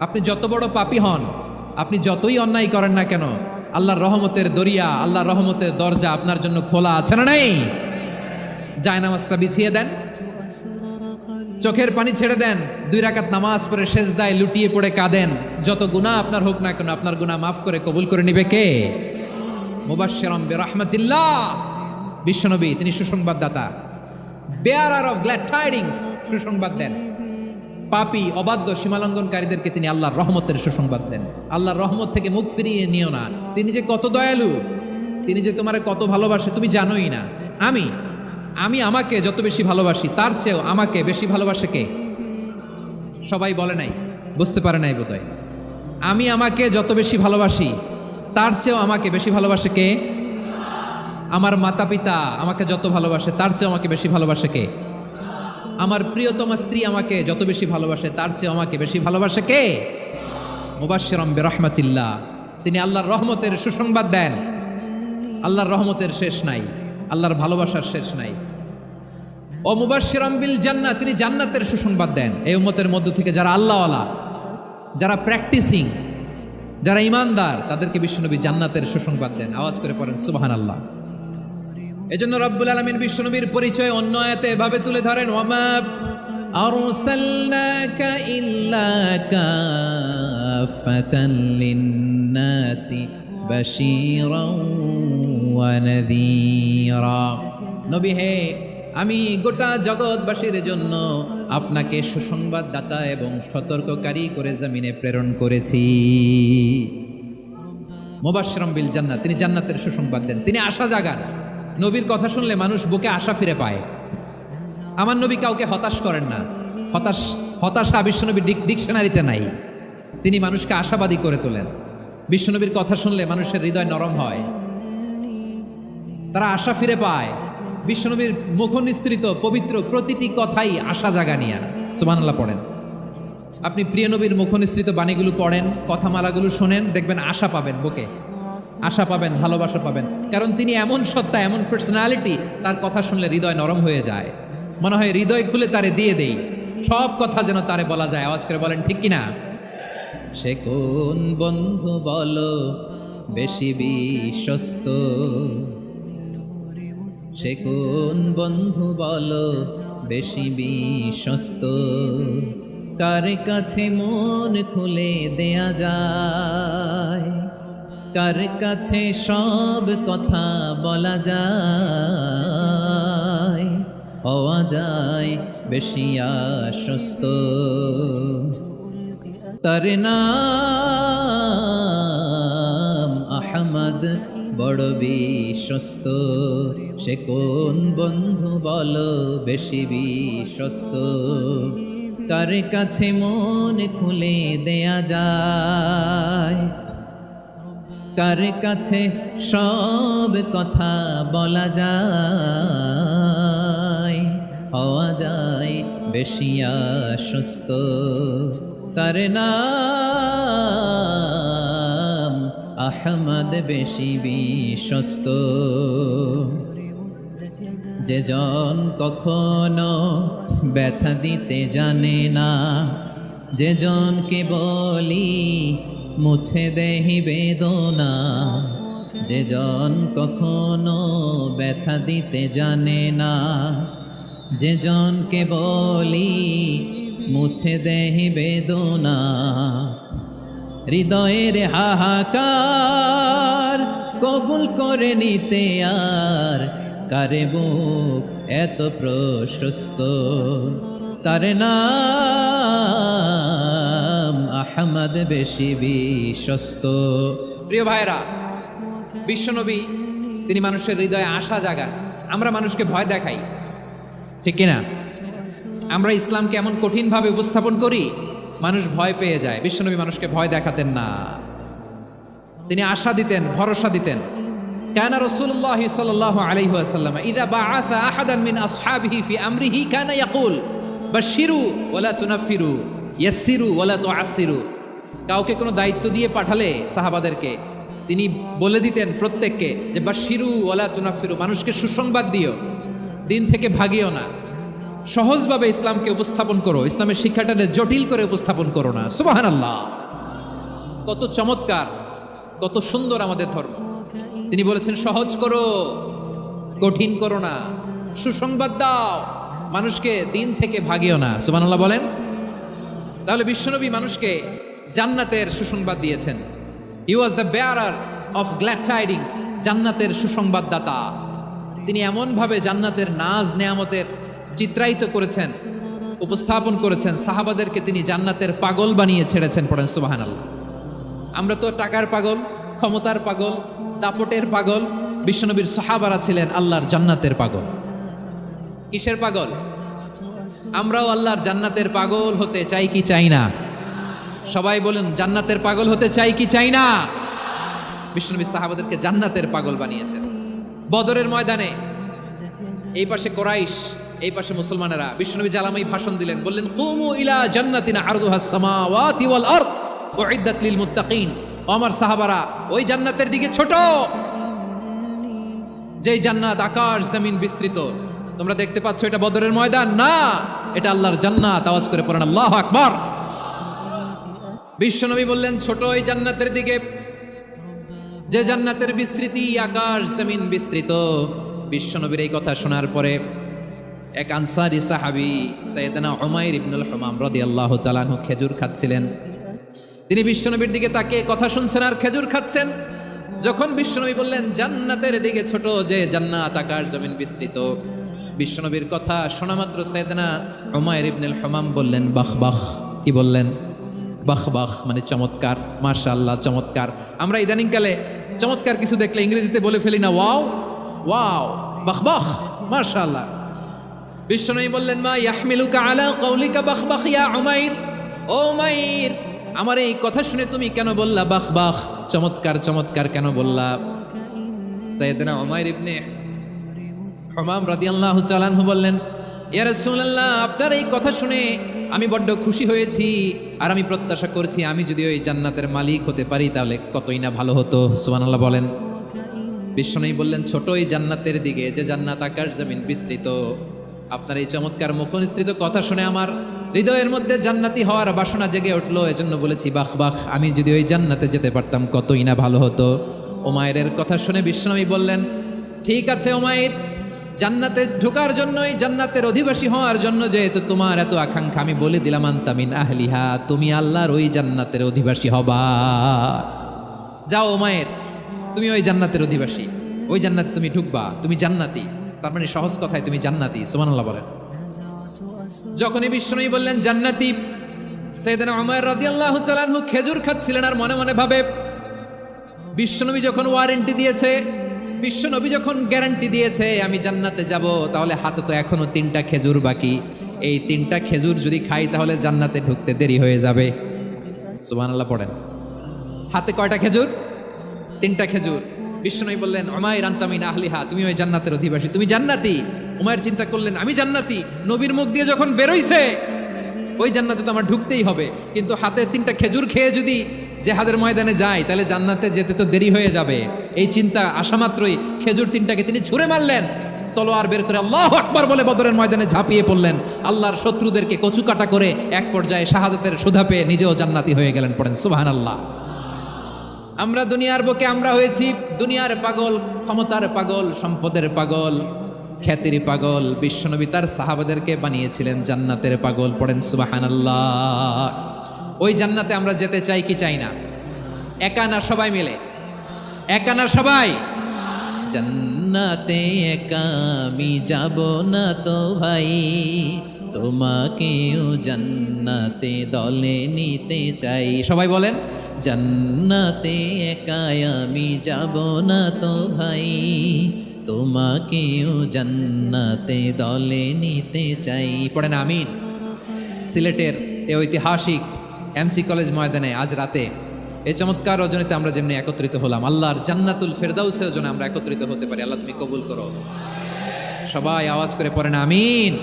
আপনি যত বড় পাপী হন, আপনি যতই অন্যায় করেন না কেন, আল্লাহর রহমতের দরিয়া, আল্লাহর রহমতের দরজা আপনার জন্য খোলা আছে না নাই? জায়নামাজটা বিছিয়ে দেন, চোখের পানি ছেড়ে দেন, 2 রাকাত নামাজ পড়ে সেজদায় লুটিয়ে পড়ে কাঁদেন। যত গুনাহ আপনার হোক না কেন, আপনার গুনাহ মাফ করে কবুল করে নিবে কে? মুবাশশিরাম বিরহমাতিল্লাহ, বিশ্বনবী তিনি সুসংবাদদাতা, বেয়ারার অফ গ্ল্যাড টাইডিংস, সুসংবাদ দেন। পাপী অবাধ্য সীমালঙ্ঘনকারীদেরকে তিনি আল্লাহর রহমতের সুসংবাদ দেন। আল্লাহর রহমত থেকে মুখ ফিরিয়ে নিও না। তিনি যে কত দয়ালু, তিনি যে তোমারে কত ভালোবাসে তুমি জানোই না। আমি আমাকে যত বেশি ভালোবাসি তার চেয়েও আমাকে বেশি ভালোবাসে কে? সবাই বলে নাই, বুঝতে পারে নাই বোধহয়। আমি আমাকে যত বেশি ভালোবাসি তার চেয়েও আমাকে বেশি ভালোবাসে কে? আমার মাতা পিতা আমাকে যত ভালোবাসে তার চেয়েও আমাকে বেশি ভালোবাসে কে? আমার প্রিয়তমা স্ত্রী আমাকে যত বেশি ভালোবাসে তার চেয়ে আমাকে বেশি ভালোবাসে কে? মুবাশশিরাম বিরহমাতিল্লাহ, তিনি আল্লাহর রহমতের সুসংবাদ দেন। আল্লাহর রহমতের শেষ নাই, আল্লাহর ভালোবাসার শেষ নাই। ও মুবাশশিরাম বিল জান্নাহ, তিনি জান্নাতের সুসংবাদ দেন। এই উম্মতের মধ্য থেকে যারা আল্লাহওয়ালা, যারা প্র্যাকটিসিং, যারা ইমানদার, তাদেরকে বিশ্বনবী জান্নাতের সুসংবাদ দেন। আওয়াজ করে পড়েন সুবহানাল্লাহ। এজন্য রব্বুল আলামিন বিশ্বনবীর পরিচয় অন্য আয়াতে এভাবে তুলে ধরেন, ওয়ামা আরসালনাকা ইল্লা কাফাতান লিন্নাসি বাশীরাও ওয়া নাযীরা। নবী হে, আমি গোটা জগৎবাসীর জন্য আপনাকে সুসংবাদদাতা এবং সতর্ককারী করে জমিনে প্রেরণ করেছি। মুবাশশিরাম বিল জান্নাহ, তিনি জান্নাতের সুসংবাদ দেন, তিনি আশা জাগান। নবীর কথা শুনলে মানুষ বুকে আশা ফিরে পায়। আমার নবী কাউকে হতাশ করেন না। হতাশা বিশ্বনবীর ডিকশনারিতে নাই। তিনি মানুষকে আশাবাদী করে তোলেন। বিশ্বনবীর কথা শুনলে মানুষের হৃদয় নরম হয়, তারা আশা ফিরে পায়। বিশ্বনবীর মুখনিসৃত পবিত্র প্রতিটি কথাই আশা জাগানিয়া। সুবহানাল্লাহ পড়েন। আপনি প্রিয় নবীর মুখনিসৃত বাণীগুলো পড়েন, কথামালাগুলো শোনেন, দেখবেন আশা পাবেন, বুকে আশা পাবেন, ভালোবাসা পাবেন। কারণ তিনি এমন সত্তা, এমন পার্সোনালিটি, তার কথা শুনলে হৃদয় নরম হয়ে যায়। মনে হয় হৃদয় খুলে তারে দিয়ে দেই, সব কথা যেন তারে বলা যায়। আওয়াজ করে বলেন ঠিক কিনা? সে কোন বন্ধু বলো বেশি বিশ্বস্ত? সে কোন বন্ধু বলো বেশি বিশ্বস্ত? কার কাছে মন খুলে দেয়া যায়? কার কাছে সব কথা বলা যায়? হওয়া যায় বেশি আশ্বস্ত। তার নাম আহমদ, বড় বিশ্বস্ত। সে কোন বন্ধু বলো বেশি বিশ্বস্ত? কার কাছে মন খুলে দেয়া যায়? কার কাছে সব কথা বলা যায়? হওয়া যায় বেশি আশ্বস্ত। তার নাম আহমদ, বেশি বিশ্বস্ত। যে জন কখনো ব্যথা দিতে জানে না, যে জনকে বলি মুছে দেহি বেদনা, যে জন কখনো ব্যথা দিতে জানে না, যে জনকে বলি মুছে দেহি বেদনা, হৃদয়ের হাহাকার কবুল করে নিতে আর কারে বুক এত প্রশস্ত? তার নাম আহমদ, বেশি বিশ্বস্ত। প্রিয় ভাইরা, বিশ্বনবী তিনি মানুষের হৃদয়ে আশা জাগান। আমরা মানুষকে ভয় দেখাই, ঠিক কিনা? আমরা ইসলামকে এমন কঠিনভাবে উপস্থাপন করি, মানুষ ভয় পেয়ে যায়। বিশ্বনবী মানুষকে ভয় দেখাতেন না, তিনি আশা দিতেন, ভরসা দিতেন। কানা রাসূলুল্লাহ সাল্লাল্লাহু আলাইহি ওয়াসাল্লাম ইযা বাআসা আহাদান মিন আসহাবিহি ফি আমরিহি কানা ইয়াকুল বাশশিরু ওয়ালা তুনাফিরু, ইয়াসসিরু ওয়ালা তুআসসিরু। কাউকে কোনো দায়িত্ব দিয়ে পাঠালে সাহাবাদেরকে তিনি বলে দিতেন প্রত্যেককে যে বাশশিরু ওয়ালা তুনাফিরু, মানুষকে সুসংবাদ দিও, দিন থেকে ভাগিও না, সহজভাবে ইসলামকে উপস্থাপন করো, ইসলামের শিক্ষাটাকে জটিল করে উপস্থাপন করো না। সুবহানাল্লাহ, কত চমৎকার, কত সুন্দর আমাদের ধর্ম। তিনি বলেছেন সহজ করো, কঠিন করো না, সুসংবাদ দাও, মানুষকে দিন থেকে ভাগিও না। সুবহানাল্লাহ বলেন। তাহলে বিশ্বনবী মানুষকে জান্নাতের সুসংবাদ দিয়েছেন। He was the bearer of glad tidings, জান্নাতের সুসংবাদদাতা। তিনি এমনভাবে জান্নাতের নাজ নেয়ামতের চিত্রায়িত করেছেন, উপস্থাপন করেছেন, সাহাবাদেরকে তিনি জান্নাতের পাগল বানিয়ে ছেড়েছেন। পড়েন সুবহানাল্লাহ। আমরা তো টাকার পাগল, ক্ষমতার পাগল, দাপটের পাগল। বিশ্বনবীর সাহাবারা ছিলেন আল্লাহর জান্নাতের পাগল। কিসের পাগল? আমরাও আল্লাহর জান্নাতের পাগল হতে চাই কি চাই না? সবাই বলুন, জান্নাতের পাগল হতে চাই কি চাই না? বিশ্বনবী সাহাবাদেরকে জান্নাতের পাগল বানিয়েছেন। বদরের ময়দানে এই পাশে কোরাইশ, এই পাশে মুসলমানেরা। বিশ্বনবী জালামাই ভাষণ দিলেন, বললেন কুমু ইলা জান্নাতিনা আরদুহাস সামাওয়াতি ওয়াল আরদ উইদ্দাত লিল মুত্তাকিন। ও আমার সাহাবারা, ওই জান্নাতের দিকে ছোট, যেই জান্নাত আকাশ জমিন বিস্তৃত। তোমরা দেখতে পাচ্ছ এটা বদরের ময়দান না, এটা আল্লাহর জান্নাত। আওয়াজ করে পড়েন আল্লাহু আকবার। বিশ্বনবী বললেন ছোট ওই জান্নাতের দিকে, যে জান্নাতের বিস্তৃতি আকাশ জমিন বিস্তৃত। বিশ্বনবীর এই কথা শোনার পরে এক আনসারী সাহাবী সাইয়েদনা উমাইর ইবনুল হুমাম রাদিয়াল্লাহু তাআলা আনহু খেজুর খাচ্ছিলেন। তিনি বিশ্বনবীর দিকে তাকে কথা শুনছেন আর খেজুর খাচ্ছেন। যখন বিশ্বনবী বললেন জান্নাতের দিকে ছোট, যে জান্নাত আকাশ জমিন বিস্তৃত, বিশ্বনবীর কথা শোনা মাত্র সাইয়েদনা উমাইর ইবনুল হুমাম বললেন বাহ বাহ। কি বললেন? বাহ বাহ, মানে চমৎকার, মাশাআল্লাহ, চমৎকার। আমরা ইদানিংকালে চমৎকার কিছু দেখলে ইংরেজিতে বলে ফেলি না, ওয়াও ওয়াও, বাহ বাহ, মাশাআল্লাহ। বিশ্বনবী বললেন মা ইয়াহমিলুকা আলা কাউলিকা বাহ বাহ ইয়া উমাইর। ও উমাইর, আমার এই কথা শুনে তুমি কেন বললা বাহ বাহ, চমৎকার চমৎকার কেন বললা? সাইয়েদনা উমাইর ইবনে হুমাম রাদিয়াল্লাহু তাআলা আনহু বললেন, ইয়া রাসূলুল্লাহ, আপনার এই কথা শুনে আমি বড্ড খুশি হয়েছি, আর আমি প্রত্যাশা করছি আমি যদি ওই জান্নাতের মালিক হতে পারি তাহলে কতই না ভালো হতো। সুবহানাল্লাহ বলেন। বিশ্বনবী বললেন ছোট ওই জান্নাতের দিকে, যে জান্নাত আকাশ জমিন বিস্তৃত। আপনার এই চমৎকার মুখনিসৃত কথা শুনে আমার হৃদয়ের মধ্যে জান্নাতি হওয়ার বাসনা জেগে উঠলো, এজন্য বলেছি বাহ বাহ, আমি যদি ওই জান্নাতে যেতে পারতাম কতই না ভালো হতো। উমাইরের কথা শুনে বিশ্বনবী বললেন ঠিক আছে উমাইর, জান্নাতে ঢোকার জন্য, এই জান্নাতের অধিবাসী হওয়ার জন্য যেহেতু তোমার এত আকাঙ্ক্ষা, আমি বলে দিলাম আনতা মিন আহলিহা, তুমি আল্লাহর ওই জান্নাতের অধিবাসী হবা। যাও উমাইর, তুমি ওই জান্নাতের অধিবাসী, ওই জান্নাতে তুমি ঢুকবা, তুমি জান্নাতি। তার মানে সহজ কথায় তুমি জান্নাতি। সুবহানাল্লাহ বলেন। যখনই বিশ্বনবী বললেন জান্নাতি, সাইয়েদনা উমাইর রাদিয়াল্লাহু তাআলা আনহু খেজুর খাচ্ছিলেন আর মনে মনে ভাবে, বিশ্বনবী যখন ওয়ারেন্টি দিয়েছে, বিশ্বনবী যখন গ্যারান্টি দিয়েছে আমি জান্নাতে যাব, তাহলে হাতে তো এখনো 3টা খেজুর বাকি। এই 3টা খেজুর যদি খাই তাহলে জান্নাতে ঢুকতে দেরি হয়ে যাবে। সুবহানাল্লাহ পড়েন। হাতে কয়টা খেজুর? 3টা খেজুর। বিশ্বনবী বললেন উমাইর আনতা মিন আহলিহা, তুমি ওই জান্নাতের অধিবাসী, তুমি জান্নাতি। উমাইর চিন্তা করলেন আমি জান্নাতি, নবীর মুখ দিয়ে যখন বেরোইছে ওই জান্নাতে তো আমার ঢুকতেই হবে, কিন্তু হাতে 3টা খেজুর খেয়ে যদি জিহাদের ময়দানে যায় তাহলে জান্নাতে যেতে তো দেরি হয়ে যাবে। এই চিন্তা আসা মাত্রই খেজুর 3টাকে তিনি ছুঁড়ে মারলেন, তলোয়ার বের করে আল্লাহু আকবার বলে বদরের ময়দানে ঝাঁপিয়ে পড়লেন। আল্লাহর শত্রুদেরকে কচুকাটা করে এক পর্যায়ে শাহাদাতের সুধা পেয়ে নিজেও জান্নাতি হয়ে গেলেন। পড়েন সুবহানাল্লাহ। আমরা দুনিয়ার বুকে আমরা হয়েছি দুনিয়ার পাগল, ক্ষমতার পাগল, সম্পদের পাগল, খ্যাতির পাগল। বিশ্বনবী তার সাহাবাদেরকে বানিয়েছিলেন জান্নাতের পাগল। পড়েন সুবহানাল্লাহ। ওই জান্নাতে আমরা যেতে চাই কি চাই না? একা না সবাই মিলে? একা না সবাই? জান্নাতে একা আমি যাব না তো ভাই, তোমাকেও জান্নাতে দলে নিতে চাই। সবাই বলেন জান্নাতে একা আমি যাব না তো ভাই, তোমাকেও জান্নাতে দলে নিতে চাই। পড়েন আমিন। সিলেটের এই ঐতিহাসিক এমসি কলেজ ময়দানে আজ রাতে এই চমৎকার রজনীতে আমরা যেমনি একত্রিত হলাম, আল্লাহর জান্নাতুল ফেরদাউসের জন্য আমরা একত্রিত হতে পারি। আল্লাহ তুমি কবুল করো। সবাই আওয়াজ করে পড়েন আমিন।